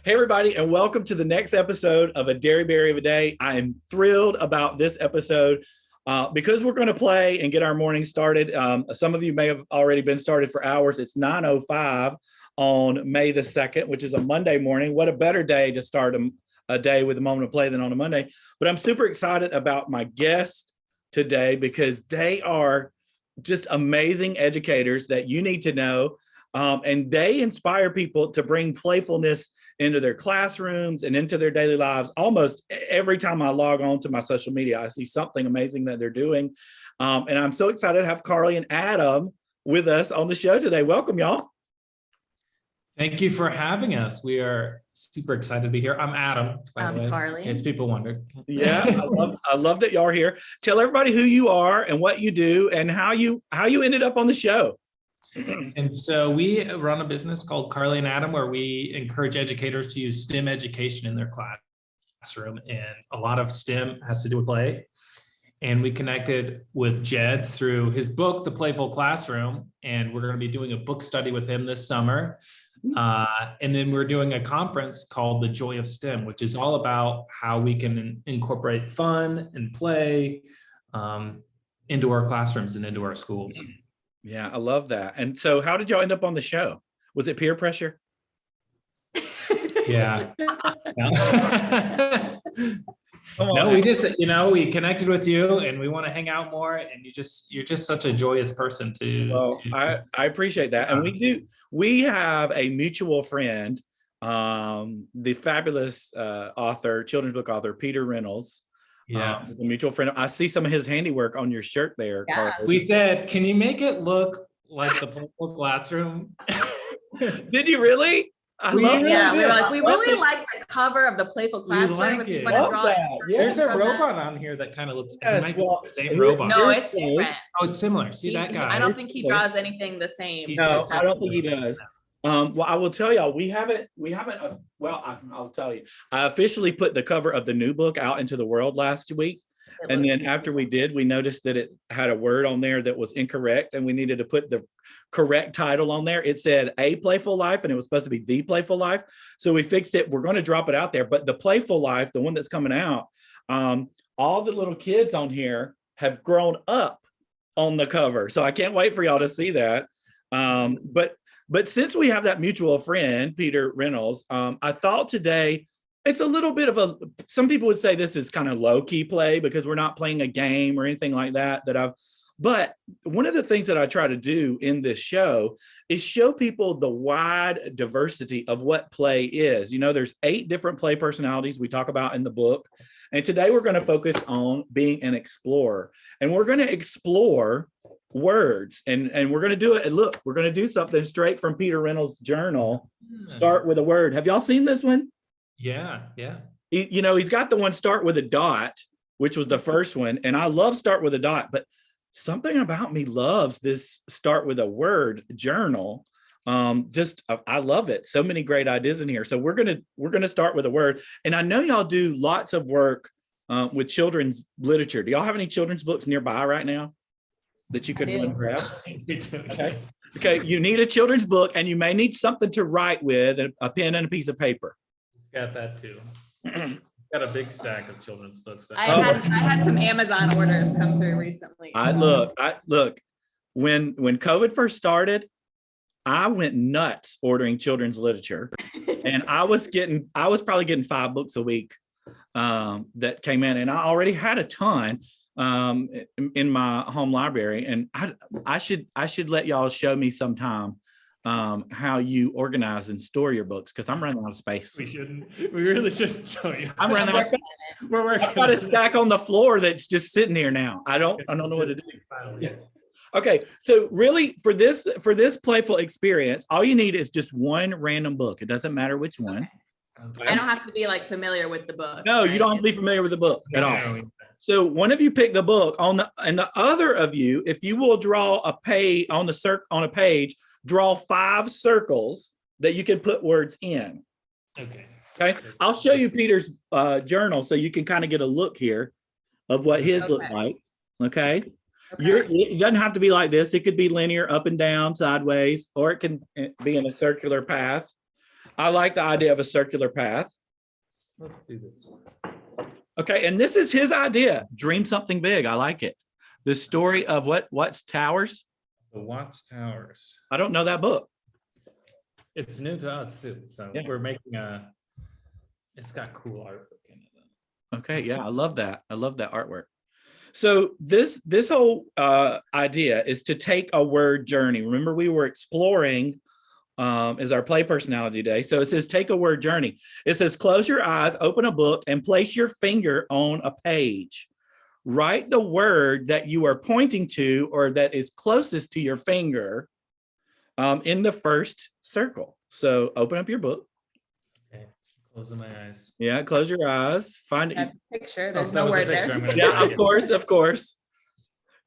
Hey, everybody, and welcome to the next episode of A Dearybury of a Day. I am thrilled about this episode because we're going to play and get our morning started. Some of you may have already been started for hours. It's 9:05 on May the 2nd, which is a Monday morning. What a better day to start a day with a moment of play than on a Monday. But I'm super excited about my guests today because they are just amazing educators that you need to know. And they inspire people to bring playfulness into their classrooms and into their daily lives. Almost every time I log on to my social media, I see something amazing that they're doing. And I'm so excited to have Carly and Adam with us on the show today. Welcome, y'all. Thank you for having us. We are super excited to be here. I'm Adam, by the way, Carly. in case people wondered. Yeah, I love that y'all are here. Tell everybody who you are and what you do and how you ended up on the show. And so we run a business called Carly and Adam, where we encourage educators to use STEM education in their classroom. And a lot of STEM has to do with play. And we connected with Jed through his book, The Playful Classroom. And we're going to be doing a book study with him this summer. And then we're doing a conference called The Joy of STEM, which is all about how we can incorporate fun and play into our classrooms and into our schools. Yeah, I love that. And so how did y'all end up on the show? Was it peer pressure? Yeah. No, we just, we connected with you and we want to hang out more. And you're just such a joyous person I appreciate that. And we have a mutual friend, the fabulous children's book author, Peter Reynolds. Yeah, a mutual friend. I see some of his handiwork on your shirt there. Yeah. Carly. we said, can you make it look like the Playful Classroom? Did you really? We were like, we really like the cover of the Playful Classroom. like if you it. want to Love draw that. it. Yeah. There's a robot on here that kind of looks Yes, it might be the same well, robot. No, it's different. Oh, it's similar. See that guy? I don't think he draws anything the same. No, I don't think he does. Well, I will tell y'all, I'll tell you, I officially put the cover of the new book out into the world last week. And then after we did, we noticed that it had a word on there that was incorrect and we needed to put the correct title on there. It said A Playful Life and it was supposed to be The Playful Life. So we fixed it. We're going to drop it out there. But The Playful Life, the one that's coming out, all the little kids on here have grown up on the cover. So I can't wait for y'all to see that. But since we have that mutual friend, Peter Reynolds, I thought today, it's a little bit of some people would say this is kind of low key play because we're not playing a game or anything like that but one of the things that I try to do in this show is show people the wide diversity of what play is. There's 8 different play personalities we talk about in the book. And today we're going to focus on being an explorer, and we're going to explore words and we're going to do it. And look, we're going to do something straight from Peter Reynolds' journal. Start with a word. Have y'all seen this one? Yeah. He's got the one start with a dot, which was the first one. And I love start with a dot, but something about me loves this start with a word journal. I love it. So many great ideas in here. So we're going to start with a word. And I know y'all do lots of work with children's literature. Do y'all have any children's books nearby right now that you could run and grab? Okay. You need a children's book and you may need something to write with, a pen and a piece of paper. Got that too. Got a big stack of children's books. I had some Amazon orders come through recently. Look, when COVID first started, I went nuts ordering children's literature. And I was probably getting 5 books a week that came in, and I already had a ton in my home library. And I should let y'all show me sometime how you organize and store your books, because I'm running out of space. We really shouldn't show you. I'm running out of space. I've got a stack on the floor that's just sitting here now. I don't know what to do. Yeah. Okay, so really for this playful experience, all you need is just one random book. It doesn't matter which one. Okay. I don't have to be familiar with the book. No, right? You don't have to be familiar with the book at all. So one of you pick the book and the other of you, if you will draw a page on a page, draw 5 circles that you can put words in. Okay. I'll show you Peter's journal so you can kind of get a look here of what his look like. Okay. It doesn't have to be like this. It could be linear, up and down, sideways, or it can be in a circular path. I like the idea of a circular path. Let's do this one. Okay, and this is his idea. Dream something big. I like it. The story of what's towers? The Watts Towers. I don't know that book. It's new to us too. So Yeah. we're making it's got cool artwork in it. Okay, yeah, I love that. I love that artwork. So this whole idea is to take a word journey. Remember, we were exploring is our play personality day. So it says take a word journey. It says close your eyes, open a book, and place your finger on a page. Write the word that you are pointing to or that is closest to your finger in the first circle. So open up your book. Okay, closing my eyes. Yeah, close your eyes. Find it. That picture, Oh, there's that no was a word picture. there. I'm gonna Yeah, drag it. of course.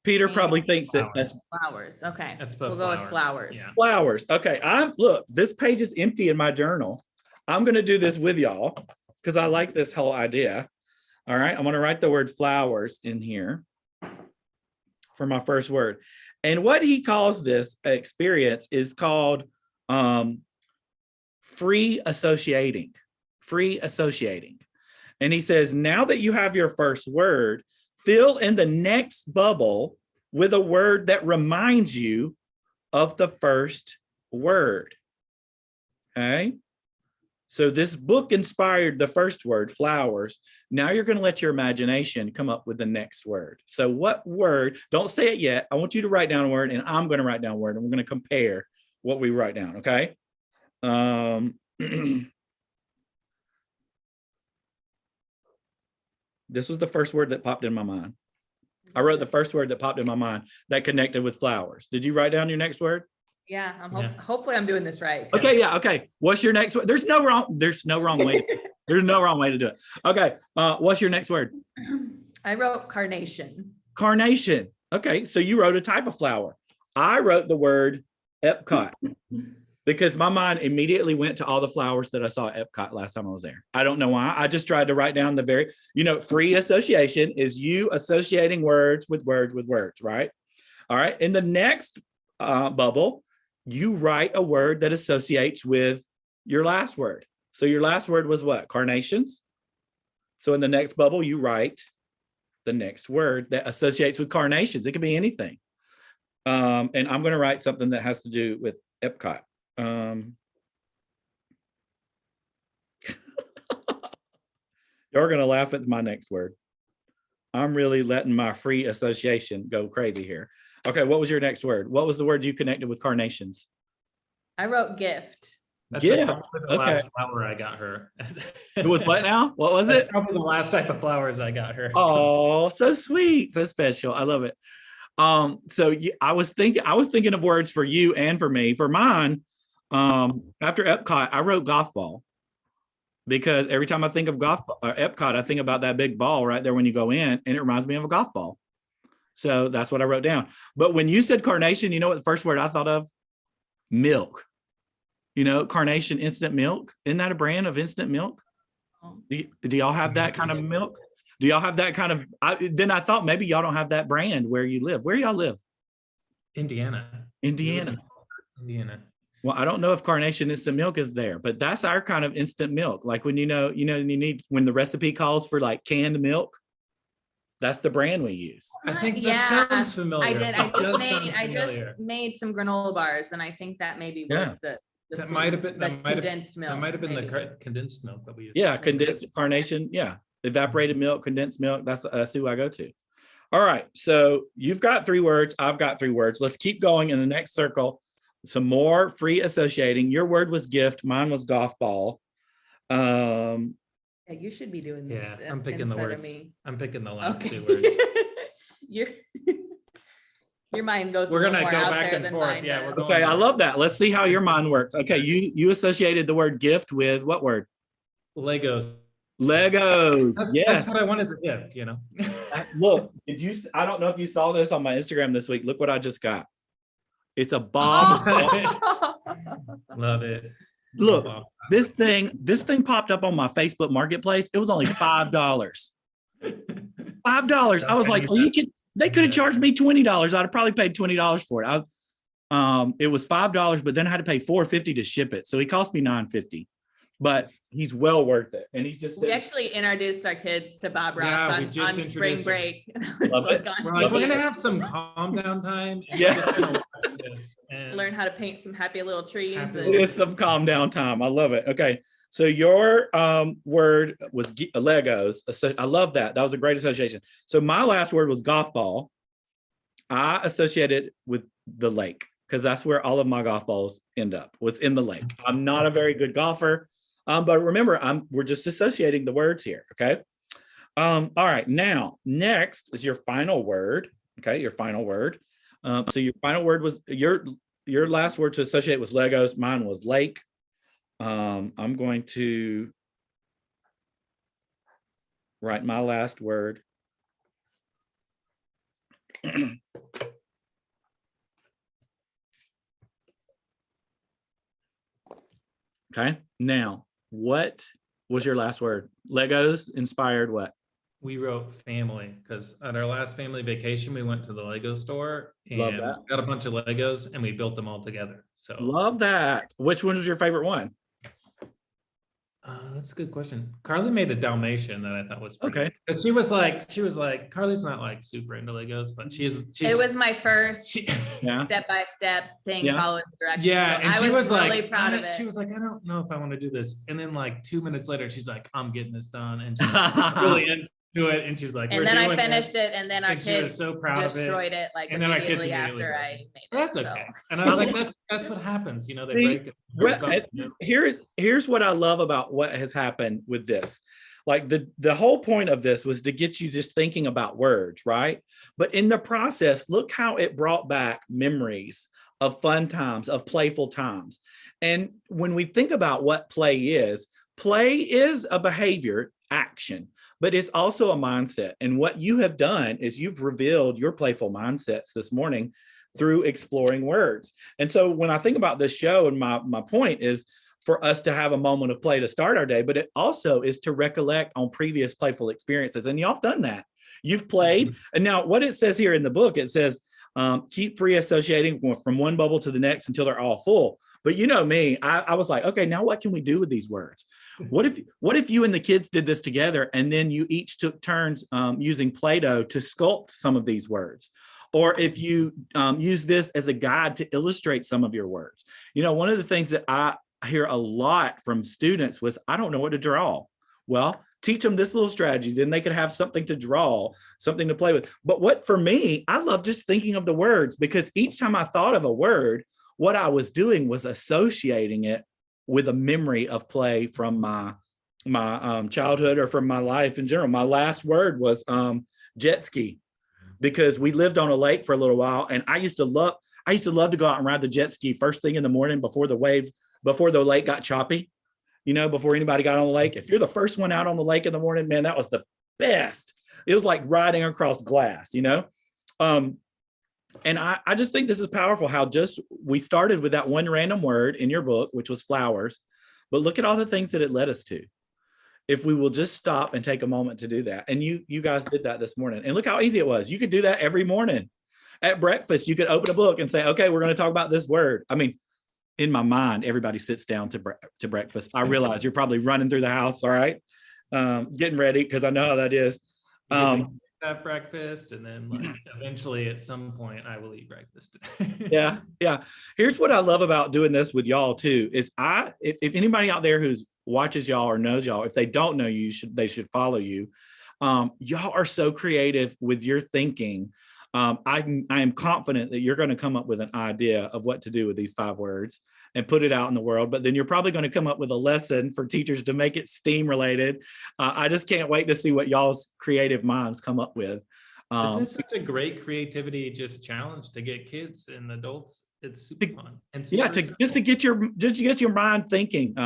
Peter probably thinks that that's Flowers, okay. Let's We'll put go with flowers. Yeah. flowers. Okay, look, this page is empty in my journal. I'm going to do this with y'all because I like this whole idea. All right, I'm going to write the word flowers in here for my first word. And what he calls this experience is called free associating. Free associating. And he says, now that you have your first word, fill in the next bubble with a word that reminds you of the first word. Okay. So this book inspired the first word, flowers. Now you're going to let your imagination come up with the next word. So what word, don't say it yet. I want you to write down a word and I'm going to write down a word and we're going to compare what we write down. Okay. This was the first word that popped in my mind. I wrote the first word that popped in my mind that connected with flowers. Did you write down your next word? Yeah, Yeah. hopefully I'm doing this right. 'cause- Okay, yeah, okay. What's your next word? There's no wrong way. There's no wrong way to do it. Okay, what's your next word? I wrote carnation. Carnation. Okay, so you wrote a type of flower. I wrote the word Epcot because my mind immediately went to all the flowers that I saw at Epcot last time I was there. I don't know why. I just tried to write down free association is you associating words with words, right? All right. In the next bubble, you write a word that associates with your last word. So your last word was what? Carnations. So in the next bubble, you write the next word that associates with carnations. It could be anything. And I'm going to write something that has to do with Epcot. You're going to laugh at my next word. I'm really letting my free association go crazy here. Okay, what was your next word? What was the word you connected with carnations? I wrote gift. That's Yeah, probably the last flower I got her. It was what now? What was That's it? probably the last type of flowers I got her. Oh, so sweet, so special. I love it. I was thinking of words for you and for me. For mine, after Epcot, I wrote golf ball because every time I think of Epcot, I think about that big ball right there when you go in, and it reminds me of a golf ball. So that's what I wrote down. But when you said carnation, you know what the first word I thought of? Milk. Carnation instant milk. Isn't that a brand of instant milk? Do y'all have that kind of milk? Do y'all have that kind of? Then I thought maybe y'all don't have that brand where you live. Where y'all live? Indiana. Well, I don't know if Carnation instant milk is there, but that's our kind of instant milk. Like when you need when the recipe calls for like canned milk. That's the brand we use. I think that sounds familiar. I did. I It just made some granola bars, and I think that maybe was the that might have been the condensed milk. That might have been maybe. the condensed milk that we used. Yeah, condensed Carnation. Yeah, evaporated milk, condensed milk. That's who I go to. All right, so you've got 3 words. I've got 3 words. Let's keep going in the next circle. Some more free associating. Your word was gift. Mine was golf ball. Yeah, you should be doing this. Yeah, I'm picking the words. I'm picking the last Okay. 2 words. Your mind goes. We're gonna more go out back there and than forth. mine Yeah, does. we're going Okay, I love that. Let's see how your mind works. Okay, you associated the word gift with what word? Legos. Legos. That's Yes. what I want as a gift, Look, I don't know if you saw this on my Instagram this week. Look what I just got. It's a Bob. Love it. Look, this thing popped up on my Facebook Marketplace. It was only $5. $5. I was like, they could have charged me $20. I'd have probably paid $20 for it. It was $5, but then I had to pay $4.50 to ship it. So it cost me $9.50. but he's well worth it. And he's just We actually introduced our kids to Bob Ross Yeah, we just on spring introduced break. Love it. We're like, we're gonna have some calm down time. And Yeah. we're just gonna watch this and learn how to paint some happy little trees. Happy it And is some calm down time. I love it. Okay. So your word was Legos. So I love that. That was a great association. So my last word was golf ball. I associated with the lake because that's where all of my golf balls end up, was in the lake. I'm not a very good golfer, but remember, we're just associating the words here. Okay. All right. Now, next is your final word. Okay, your final word. So your final word was your last word to associate was Legos. Mine was lake. I'm going to write my last word. Okay. Now, what was your last word? Legos inspired what? we wrote family because at our last family vacation, we went to the Lego store Love and that. got a bunch of Legos and we built them all together. So Love that. Which one was your favorite one? that's a good question. Carly made a Dalmatian that I thought was pretty Okay. because she was like, Carly's not like super into Legos, but she's it was my first she, Yeah. step-by-step thing, Yeah. following directions. yeah, So and I she was really like, proud of it. she was like, I don't know if I want to do this. And then like 2 minutes later, she's like, I'm getting this done, and she's really into it. And she was like, And then I finished it, and then our And she was kids so proud of it. destroyed it like And then our kids immediately immediately after broke I it. made it. That's so. okay. And I was like, that's what happens, you know, they break it. Here's what I love about what has happened with this. Like the whole point of this was to get you just thinking about words, right? But in the process, look how it brought back memories of fun times, of playful times. And when we think about what play is a behavior, action, but it's also a mindset. And what you have done is you've revealed your playful mindsets this morning through exploring words. And so when I think about this show, and my point is for us to have a moment of play to start our day, but it also is to recollect on previous playful experiences. And y'all have done that. You've played. And now what it says here in the book, it says, keep free associating from one bubble to the next until they're all full. But you know me, I was like, okay, now what can we do with these words? What if you and the kids did this together and then you each took turns using Play-Doh to sculpt some of these words? Or if you use this as a guide to illustrate some of your words. You know, one of the things that I hear a lot from students was, I don't know what to draw. Well, teach them this little strategy, then they could have something to draw, something to play with. But what for me, I love just thinking of the words, because each time I thought of a word, what I was doing was associating it with a memory of play from my childhood or from my life in general. My last word was jet ski, because we lived on a lake for a little while, and I used to love to go out and ride the jet ski first thing in the morning before the lake got choppy, you know, before anybody got on the lake. If you're the first one out on the lake in the morning, man, that was the best. It was like riding across glass, you know? And I just think this is powerful, how just we started with that one random word in your book, which was flowers, but look at all the things that it led us to. If we will just stop and take a moment to do that. And you guys did that this morning. And look how easy it was. You could do that every morning. At breakfast, you could open a book and say, okay, we're going to talk about this word. I mean, in my mind, everybody sits down to breakfast. I realize you're probably running through the house, all right, getting ready, because I know how that is. Have breakfast, and then like eventually at some point I will eat breakfast. Yeah. Here's what I love about doing this with y'all too, is if anybody out there who's watches y'all or knows y'all, if they don't know you, they should follow you. Y'all are so creative with your thinking. I am confident that you're going to come up with an idea of what to do with these 5 words and put it out in the world. But then you're probably going to come up with a lesson for teachers to make it STEAM related. I just can't wait to see what y'all's creative minds come up with. This is such a great creativity just challenge to get kids and adults. It's super fun. And just to get your mind thinking.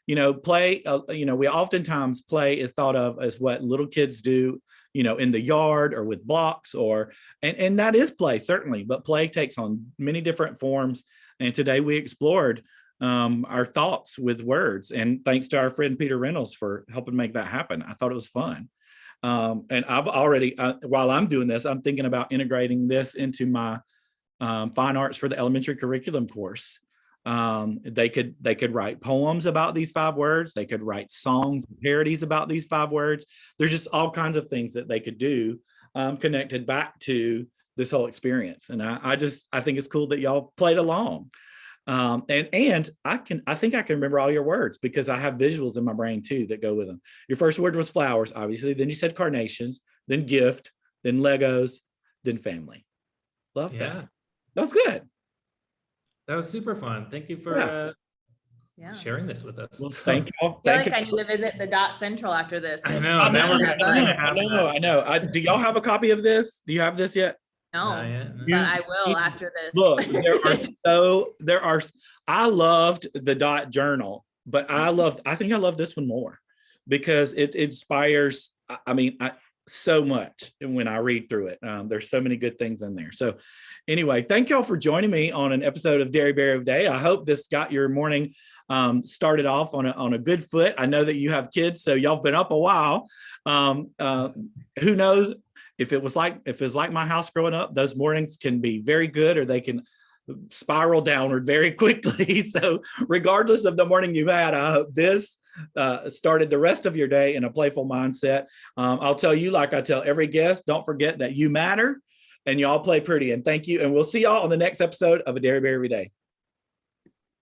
You know, play. You know, we oftentimes play is thought of as what little kids do, you know, in the yard or with blocks, and that is play, certainly, but play takes on many different forms. And today we explored our thoughts with words, and thanks to our friend Peter Reynolds for helping make that happen. I thought it was fun. And I've already, while I'm doing this, I'm thinking about integrating this into my fine arts for the elementary curriculum course. They could write poems about these 5 words. They could write songs, parodies about these 5 words. There's just all kinds of things that they could do connected back to this whole experience. And I think it's cool that y'all played along. And I think I can remember all your words because I have visuals in my brain too that go with them. Your first word was flowers, obviously. Then you said carnations, then gift, then Legos, then family. Love that. That was good. That was super fun. Thank you for Yeah. sharing this with us. Well, thank you all. I feel like I need to visit the Dot Central after this. I know. and- Now we're Yeah, gonna but- have I know. Do y'all have a copy of this? Do you have this yet? No, that. but I will after this. Look, I loved the Dot Journal, but I think I love this one more because it inspires, so much when I read through it. There's so many good things in there. So anyway, thank y'all for joining me on an episode of Dearybury Day. I hope this got your morning started off on a good foot. I know that you have kids, so y'all been up a while. Who knows if it's like my house growing up, those mornings can be very good or they can spiral downward very quickly. So regardless of the morning you had, I hope this started the rest of your day in a playful mindset. I'll tell you, like I tell every guest, don't forget that you matter and y'all play pretty. And thank you. And we'll see y'all on the next episode of A Dearybury Day.